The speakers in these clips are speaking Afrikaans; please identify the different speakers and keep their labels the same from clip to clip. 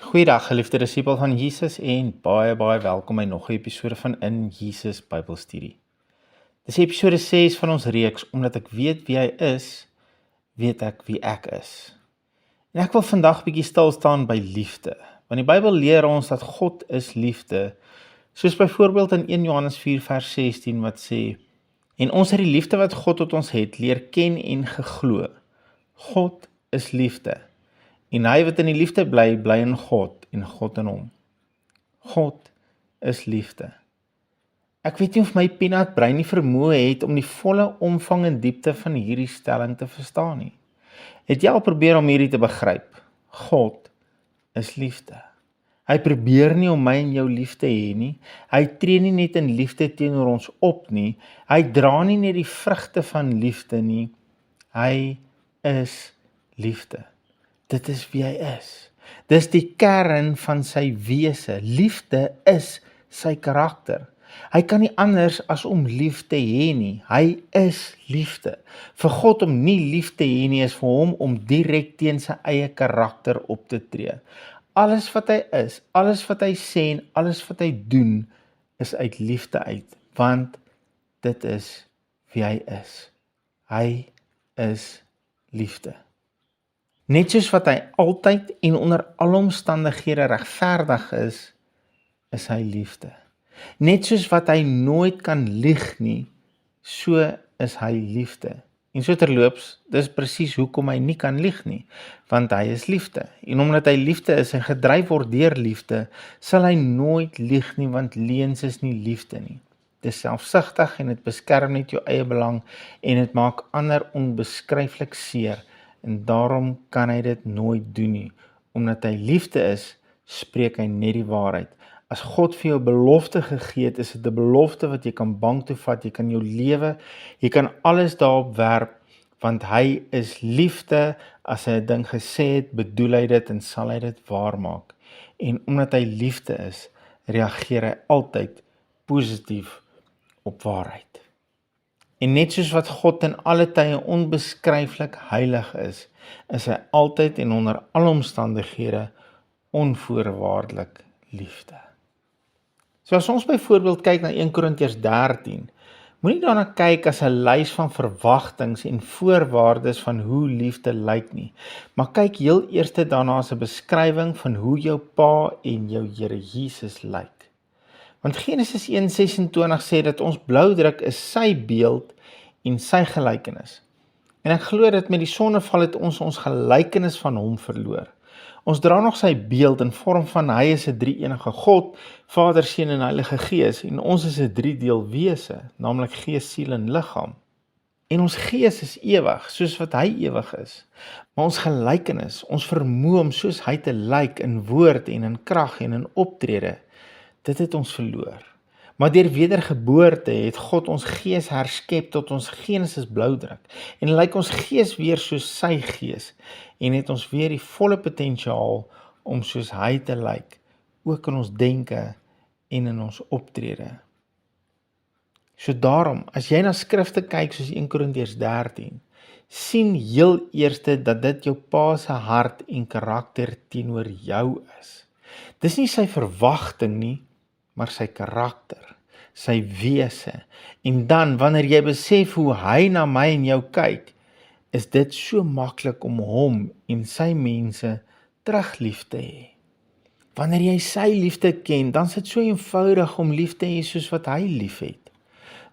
Speaker 1: Goeiedag geliefde disipel van Jesus en baie welkom by nog 'n episode van In Jesus Bybelstudie. Dis episode 6 van ons reeks, omdat ek weet wie hy is, weet ek wie ek is. En ek wil vandag bietjie stil staan by liefde, want die Bybel leer ons dat God is liefde, soos byvoorbeeld in 1 Johannes 4 vers 16 wat sê, en ons het die liefde wat God tot ons het, leer ken en geglo. God is liefde. En hy wat in die liefde bly, bly in God en God in hom. God is liefde. Ek weet nie of my peanut brein nie vermoë het om die volle omvang en diepte van hierdie stelling te verstaan nie. Het jy al probeer om hierdie te begryp? God is liefde. Hy probeer nie om my en jou lief te hê nie. Hy tree nie net in liefde teenoor ons op nie. Hy dra nie net die vrugte van liefde nie. Hy is liefde. Dit is wie hy is. Dis die kern van sy wese. Liefde is sy karakter. Hy kan nie anders as om lief te hê nie. Hy is liefde. Vir God om nie lief te hê nie is vir hom om direk teen sy eie karakter op te tree. Alles wat hy is, alles wat hy sê en alles wat hy doen is uit liefde uit, want dit is wie hy is. Hy is liefde. Net soos wat hy altyd en onder alle omstandighede regverdig is hy liefde. Net soos wat hy nooit kan lieg nie, so is hy liefde. En so terloops, dis presies hoekom hy nie kan lieg nie, want hy is liefde. En omdat hy liefde is en gedryf word deur liefde, sal hy nooit lieg nie, want leuns is nie liefde nie. Dis selfsugtig en dit beskerm net jou eie belang en dit maak ander onbeskryflik seer. En daarom kan hy dit nooit doen nie. Omdat hy liefde is, spreek hy net die waarheid. As God vir jou belofte gegee het, is dit 'n belofte wat jy kan bank toe vat, jy kan jou lewe, jy kan alles daarop werp, want hy is liefde. As hy 'n ding gesê het, bedoel hy dit en sal hy dit waarmaak. En omdat hy liefde is, reageer hy altyd positief op waarheid. En net soos wat God in alle tye onbeskryflik heilig is hy altyd en onder alle omstandighede onvoorwaardelik liefde. So as ons byvoorbeeld kyk na 1 Korintiërs 13, moenie daarna kyk as 'n lys van verwagtings en voorwaardes van hoe liefde lyk nie, maar kyk heel eers daarna as 'n beskrywing van hoe jou Pa en jou Here Jesus lyk. Want Genesis 1:26 sê dat ons bloudruk is sy beeld en sy gelykenis. En ek glo dat met die sondeval het ons gelykenis van hom verloor. Ons dra nog sy beeld in vorm van hy is 'n drie-enige God, Vader, Seun en Heilige Gees, en ons is 'n drie-deel wese, naamlik gees, siel en liggaam. En ons gees is ewig, soos wat hy ewig is. Maar ons gelykenis, ons vermoë om soos hy te lyk in woord en in krag en in optrede, dit het ons verloor. Maar deur wedergeboorte het God ons gees herskep tot ons Genesis bloudruk en lyk ons gees weer soos sy gees en het ons weer die volle potensiaal om soos hy te lyk, ook in ons denke en in ons optrede. So daarom, as jy na skrifte kyk soos 1 Korintiërs 13, sien heel eerste dat dit jou Pa se hart en karakter teenoor jou is. Dis nie sy verwagting nie, maar sy karakter, sy wese. En dan, wanneer jy besef hoe hy na my en jou kyk, is dit so maklik om hom en sy mense terug lief te hê. Wanneer jy sy liefde ken, dan is dit so eenvoudig om lief te hê soos wat hy lief het.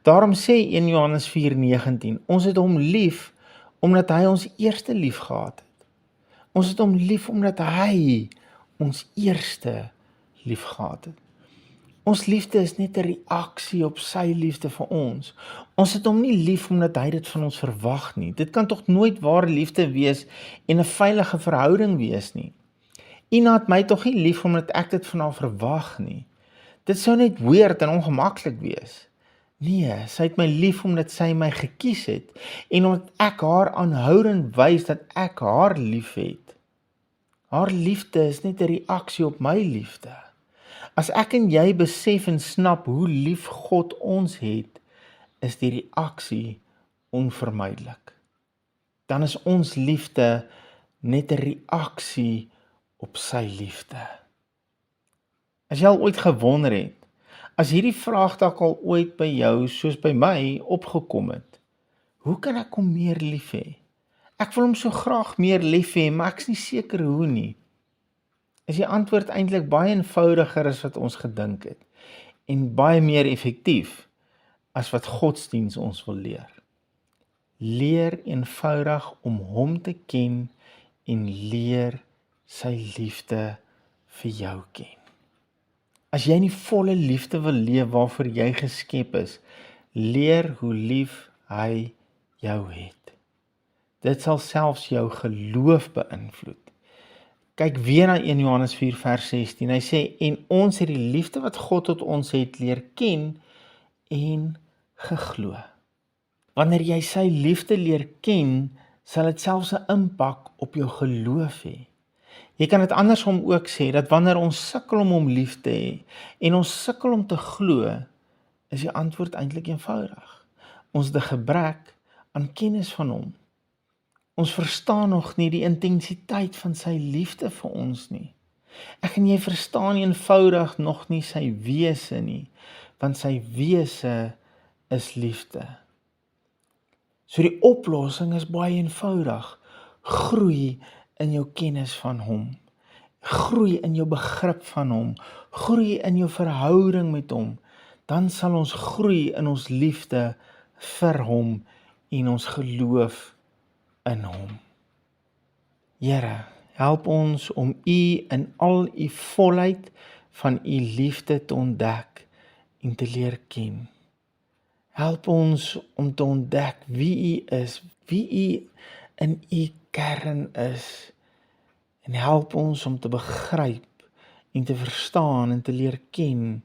Speaker 1: Daarom sê 1 Johannes 4:19, ons het hom lief, omdat hy ons eerste lief gehad het. Ons het hom lief, omdat hy ons eerste lief gehad het. Ons liefde is net 'n reaksie op sy liefde vir ons. Ons het hom nie lief omdat hy dit van ons verwag nie. Dit kan tog nooit ware liefde wees en 'n veilige verhouding wees nie. Ina het my tog nie lief omdat ek dit van haar verwag nie. Dit sou net weird en ongemaklik wees. Nee, sy het my lief omdat sy my gekies het en omdat ek haar aanhoudend wys dat ek haar lief het. Haar liefde is net 'n reaksie op my liefde. As ek en jy besef en snap hoe lief God ons het, is die reaksie onvermydelik. Dan is ons liefde net 'n reaksie op sy liefde. As jy al ooit gewonder het, as hierdie vraag dalk al ooit by jou, soos by my, opgekom het, hoe kan ek hom meer lief hê? Ek wil hom so graag meer lief hê, maar ek is nie seker hoe nie. Is die antwoord eintlik baie eenvoudiger as wat ons gedink het, en baie meer effektief as wat godsdiens ons wil leer. Leer eenvoudig om hom te ken en leer sy liefde vir jou ken. As jy in die volle liefde wil leef waarvoor jy geskep is, leer hoe lief hy jou het. Dit sal selfs jou geloof beïnvloed. Kyk weer na 1 Johannes 4 vers 16, hy sê, en ons het die liefde wat God tot ons het leer ken en geglo. Wanneer jy sy liefde leer ken, sal dit selfs 'n impak op jou geloof hê. Jy kan dit andersom ook sê, dat wanneer ons sukkel om hom lief te hê, en ons sukkel om te glo, is die antwoord eintlik eenvoudig. Ons het 'n gebrek aan kennis van hom. Ons verstaan nog nie die intensiteit van sy liefde vir ons nie. Ek en jy verstaan eenvoudig nog nie sy wese nie, want sy wese is liefde. So die oplossing is baie eenvoudig. Groei in jou kennis van hom. Groei in jou begrip van hom. Groei in jou verhouding met hom. Dan sal ons groei in ons liefde vir hom en ons geloof in hom. Here, help ons om U in al U volheid van U liefde te ontdek en te leer ken. Help ons om te ontdek wie U is, wie U in U kern is, en help ons om te begryp en te verstaan en te leer ken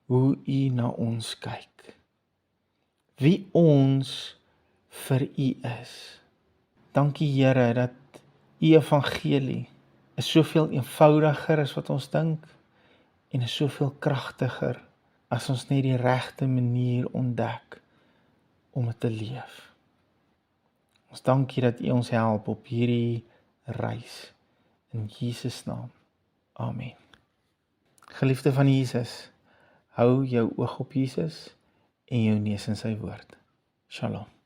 Speaker 1: hoe U na ons kyk, wie ons vir U is. Dankie Here dat U evangelie is soveel eenvoudiger as wat ons dink en is soveel kragtiger as ons net die regte manier ontdek om dit te leef. Ons dankie dat U ons help op hierdie reis. In Jesus naam. Amen. Geliefde van Jesus, hou jou oog op Jesus en jou neus in sy woord. Shalom.